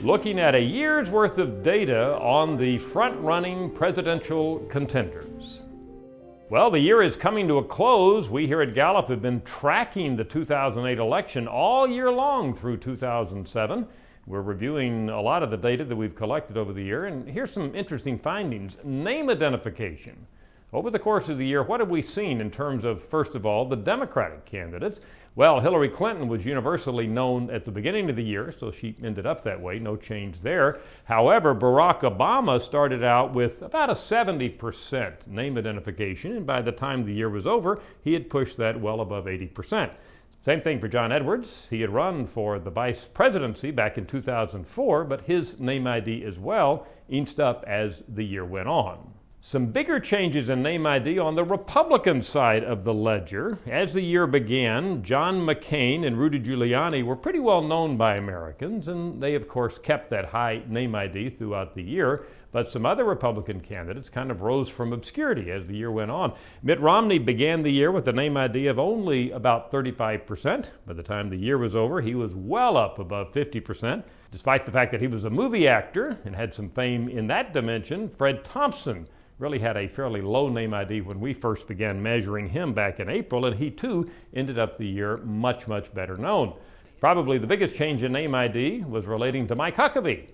looking at a year's worth of data on the front-running presidential contenders. Well, the year is coming to a close. We here at Gallup have been tracking the 2008 election all year long through 2007. We're reviewing a lot of the data that we've collected over the year, and here's some interesting findings. Name identification. Over the course of the year, what have we seen in terms of, first of all, the Democratic candidates? Well, Hillary Clinton was universally known at the beginning of the year, so she ended up that way, no change there. However, Barack Obama started out with about a 70% name identification, and by the time the year was over, he had pushed that well above 80%. Same thing for John Edwards. He had run for the vice presidency back in 2004, but his name ID as well inched up as the year went on. Some bigger changes in name ID on the Republican side of the ledger. As the year began, John McCain and Rudy Giuliani were pretty well known by Americans, and they of course kept that high name ID throughout the year. But some other Republican candidates kind of rose from obscurity as the year went on. Mitt Romney began the year with a name ID of only about 35%. By the time the year was over, he was well up above 50%. Despite the fact that he was a movie actor and had some fame in that dimension, Fred Thompson really had a fairly low name ID when we first began measuring him back in April, and he too ended up the year much, much better known. Probably the biggest change in name ID was relating to Mike Huckabee,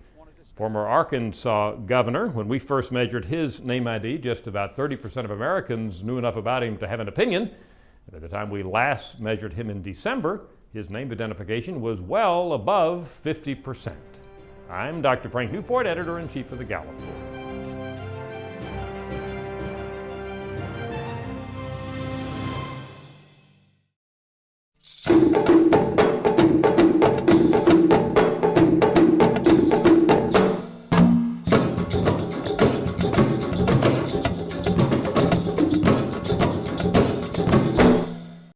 former Arkansas governor. When we first measured his name ID, just about 30% of Americans knew enough about him to have an opinion. And at the time we last measured him in December, his name identification was well above 50%. I'm Dr. Frank Newport, editor-in-chief of the Gallup.